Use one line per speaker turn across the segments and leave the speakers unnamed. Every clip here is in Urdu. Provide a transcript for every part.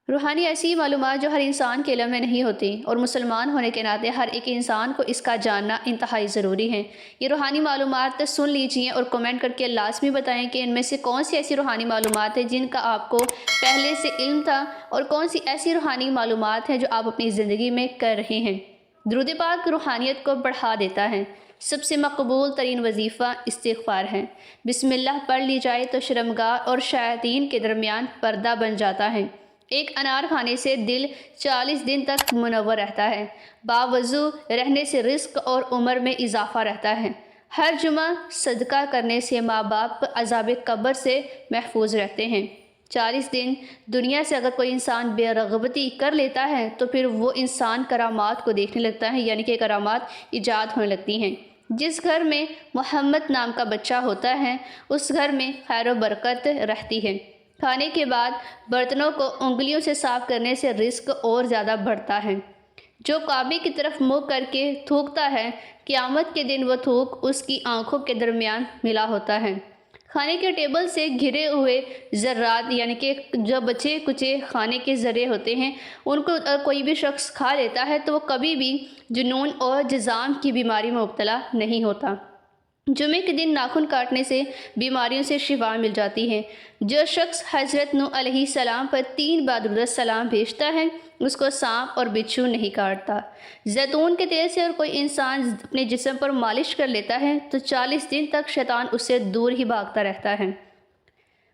روحانی ایسی معلومات جو ہر انسان کے علم میں نہیں ہوتی، اور مسلمان ہونے کے ناطے ہر ایک انسان کو اس کا جاننا انتہائی ضروری ہے۔ یہ روحانی معلومات سن لیجئے اور کمنٹ کر کے لازمی بتائیں کہ ان میں سے کون سی ایسی روحانی معلومات ہیں جن کا آپ کو پہلے سے علم تھا، اور کون سی ایسی روحانی معلومات ہیں جو آپ اپنی زندگی میں کر رہے ہیں۔ درود پاک روحانیت کو بڑھا دیتا ہے۔ سب سے مقبول ترین وظیفہ استغفار ہے۔ بسم اللہ پڑھ لی جائے تو شرمگاہ اور شیاطین کے درمیان پردہ بن جاتا ہے۔ ایک انار کھانے سے دل 40 دن تک منور رہتا ہے۔ باوضو رہنے سے رزق اور عمر میں اضافہ رہتا ہے۔ ہر جمعہ صدقہ کرنے سے ماں باپ عذاب قبر سے محفوظ رہتے ہیں۔ 40 دن دنیا سے اگر کوئی انسان بے رغبتی کر لیتا ہے تو پھر وہ انسان کرامات کو دیکھنے لگتا ہے، یعنی کہ کرامات ایجاد ہونے لگتی ہیں۔ جس گھر میں محمد نام کا بچہ ہوتا ہے اس گھر میں خیر و برکت رہتی ہے۔ کھانے کے بعد برتنوں کو انگلیوں سے صاف کرنے سے رزق اور زیادہ بڑھتا ہے۔ جو کعبے کی طرف منہ کر کے تھوکتا ہے، قیامت کے دن وہ تھوک اس کی آنکھوں کے درمیان ملا ہوتا ہے۔ کھانے کے ٹیبل سے گھرے ہوئے ذرات، یعنی کہ جو بچے کچے کھانے کے ذرے ہوتے ہیں، ان کو کوئی بھی شخص کھا لیتا ہے تو وہ کبھی بھی جنون اور جذام کی بیماری میں مبتلا نہیں ہوتا۔ جمعے کے دن ناخن کاٹنے سے بیماریوں سے شفا مل جاتی ہے۔ جو شخص حضرت نوح علیہ السلام پر 3 بار درود السلام بھیجتا ہے اس کو سانپ اور بچھو نہیں کاٹتا۔ زیتون کے تیل سے اور کوئی انسان اپنے جسم پر مالش کر لیتا ہے تو 40 دن تک شیطان اس سے دور ہی بھاگتا رہتا ہے۔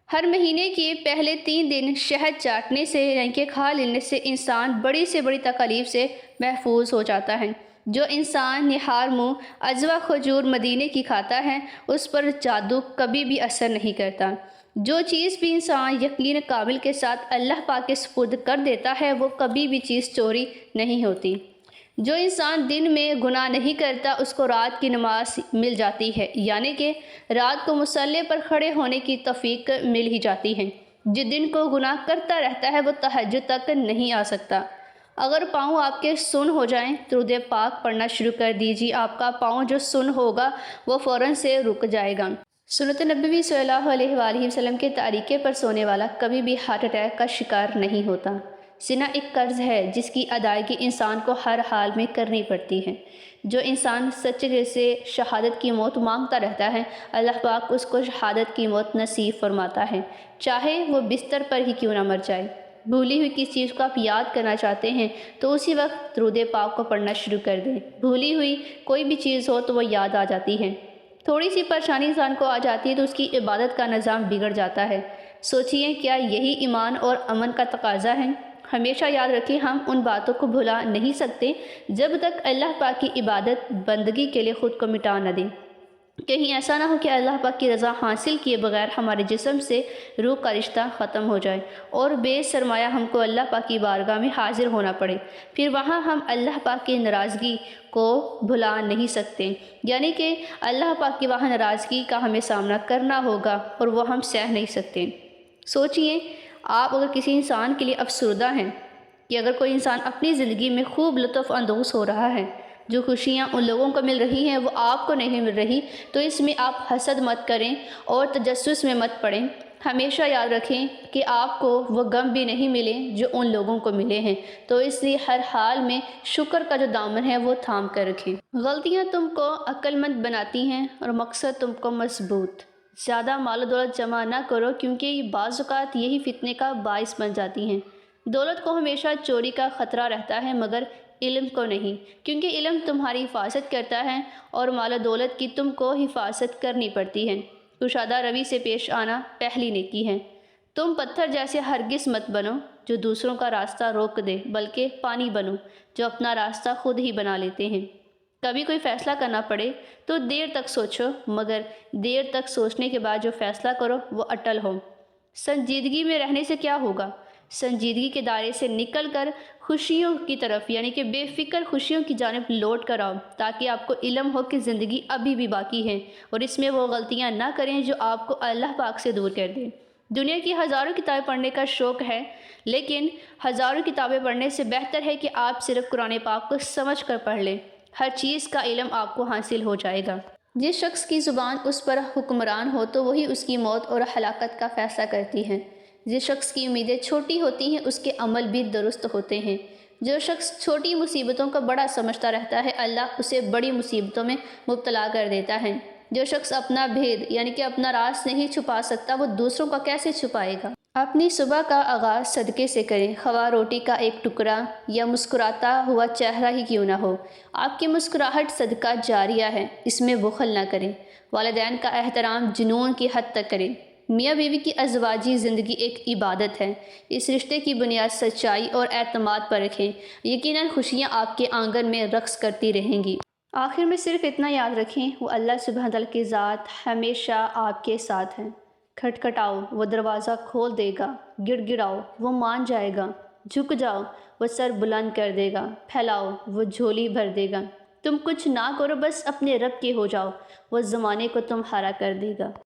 ہر مہینے کے پہلے 3 دن شہد چاٹنے سے، یعنی کہ کھا لینے سے انسان بڑی سے بڑی تکالیف سے محفوظ ہو جاتا ہے۔ جو انسان نہار منہ عجوہ کھجور مدینے کی کھاتا ہے اس پر جادو کبھی بھی اثر نہیں کرتا۔ جو چیز بھی انسان یقین کامل کے ساتھ اللہ پاک کے سپرد کر دیتا ہے وہ کبھی بھی چیز چوری نہیں ہوتی۔ جو انسان دن میں گناہ نہیں کرتا اس کو رات کی نماز مل جاتی ہے، یعنی کہ رات کو مصلی پر کھڑے ہونے کی توفیق مل ہی جاتی ہے۔ جو دن کو گناہ کرتا رہتا ہے وہ تہجد تک نہیں آ سکتا۔ اگر پاؤں آپ کے سن ہو جائیں درود پاک پڑھنا شروع کر دیجیے، آپ کا پاؤں جو سن ہوگا وہ فوراً سے رک جائے گا۔ سنت نبوی صلی اللہ علیہ وآلہ وسلم کے طریقے پر سونے والا کبھی بھی ہارٹ اٹیک کا شکار نہیں ہوتا۔ زنا ایک قرض ہے جس کی ادائیگی انسان کو ہر حال میں کرنی پڑتی ہے۔ جو انسان سچے دل سے شہادت کی موت مانگتا رہتا ہے اللہ پاک اس کو شہادت کی موت نصیب فرماتا ہے، چاہے وہ بستر پر ہی کیوں نہ مر جائے۔ بھولی ہوئی کس چیز کو آپ یاد کرنا چاہتے ہیں تو اسی وقت درود پاک کو پڑھنا شروع کر دیں۔ بھولی ہوئی کوئی بھی چیز ہو تو وہ یاد آ جاتی ہے۔ تھوڑی سی پریشانی انسان کو آ جاتی ہے تو اس کی عبادت کا نظام بگڑ جاتا ہے۔ سوچئے کیا یہی ایمان اور امن کا تقاضا ہے؟ ہمیشہ یاد رکھیں ہم ان باتوں کو بھلا نہیں سکتے جب تک اللہ پاک کی عبادت بندگی کے لیے خود کو مٹا نہ دیں۔ کہیں ایسا نہ ہو کہ اللہ پاک کی رضا حاصل کیے بغیر ہمارے جسم سے روح کا رشتہ ختم ہو جائے اور بے سرمایہ ہم کو اللہ پاک کی بارگاہ میں حاضر ہونا پڑے، پھر وہاں ہم اللہ پاک کی ناراضگی کو بھلا نہیں سکتے، یعنی کہ اللہ پاک کی وہاں ناراضگی کا ہمیں سامنا کرنا ہوگا اور وہ ہم سہ نہیں سکتے۔ سوچئے آپ اگر کسی انسان کے لیے افسردہ ہیں کہ اگر کوئی انسان اپنی زندگی میں خوب لطف اندوز ہو رہا ہے، جو خوشیاں ان لوگوں کو مل رہی ہیں وہ آپ کو نہیں مل رہی، تو اس میں آپ حسد مت کریں اور تجسس میں مت پڑیں۔ ہمیشہ یاد رکھیں کہ آپ کو وہ غم بھی نہیں ملے جو ان لوگوں کو ملے ہیں، تو اس لیے ہر حال میں شکر کا جو دامن ہے وہ تھام کر رکھیں۔ غلطیاں تم کو عقل مند بناتی ہیں اور مقصد تم کو مضبوط۔ زیادہ مال و دولت جمع نہ کرو کیونکہ بعض اوقات یہی فتنے کا باعث بن جاتی ہیں۔ دولت کو ہمیشہ چوری کا خطرہ رہتا ہے مگر علم کو نہیں، کیونکہ علم تمہاری حفاظت کرتا ہے اور مال و دولت کی تم کو حفاظت کرنی پڑتی ہے۔ کشادہ روی سے پیش آنا پہلی نیکی ہے۔ تم پتھر جیسے ہرگز مت بنو جو دوسروں کا راستہ روک دے، بلکہ پانی بنو جو اپنا راستہ خود ہی بنا لیتے ہیں۔ کبھی کوئی فیصلہ کرنا پڑے تو دیر تک سوچو، مگر دیر تک سوچنے کے بعد جو فیصلہ کرو وہ اٹل ہو۔ سنجیدگی میں رہنے سے کیا ہوگا؟ سنجیدگی کے دائرے سے نکل کر خوشیوں کی طرف، یعنی کہ بے فکر خوشیوں کی جانب لوٹ کر آؤ، تاکہ آپ کو علم ہو کہ زندگی ابھی بھی باقی ہے اور اس میں وہ غلطیاں نہ کریں جو آپ کو اللہ پاک سے دور کر دیں۔ دنیا کی ہزاروں کتابیں پڑھنے کا شوق ہے، لیکن ہزاروں کتابیں پڑھنے سے بہتر ہے کہ آپ صرف قرآن پاک کو سمجھ کر پڑھ لیں، ہر چیز کا علم آپ کو حاصل ہو جائے گا۔ جس شخص کی زبان اس پر حکمران ہو تو وہی اس کی موت اور ہلاکت کا فیصلہ کرتی ہے۔ جس شخص کی امیدیں چھوٹی ہوتی ہیں اس کے عمل بھی درست ہوتے ہیں۔ جو شخص چھوٹی مصیبتوں کا بڑا سمجھتا رہتا ہے اللہ اسے بڑی مصیبتوں میں مبتلا کر دیتا ہے۔ جو شخص اپنا بھید یعنی کہ اپنا راز نہیں چھپا سکتا وہ دوسروں کا کیسے چھپائے گا؟ اپنی صبح کا آغاز صدقے سے کریں، خواہ روٹی کا ایک ٹکڑا یا مسکراتا ہوا چہرہ ہی کیوں نہ ہو۔ آپ کی مسکراہٹ صدقہ جاریہ ہے، اس میں بخل نہ کریں۔ والدین کا احترام جنون کی حد تک کریں۔ میاں بیوی کی ازواجی زندگی ایک عبادت ہے، اس رشتے کی بنیاد سچائی اور اعتماد پر رکھیں، یقیناً خوشیاں آپ کے آنگن میں رقص کرتی رہیں گی۔ آخر میں صرف اتنا یاد رکھیں، وہ اللہ سبحانہ تعالیٰ کی ذات ہمیشہ آپ کے ساتھ ہے۔ کھٹکھٹاؤ وہ دروازہ کھول دے گا، گڑ گڑاؤ وہ مان جائے گا، جھک جاؤ وہ سر بلند کر دے گا، پھیلاؤ وہ جھولی بھر دے گا۔ تم کچھ نہ کرو بس اپنے رب کے ہو جاؤ، وہ زمانے کو تمہارا کر دے گا۔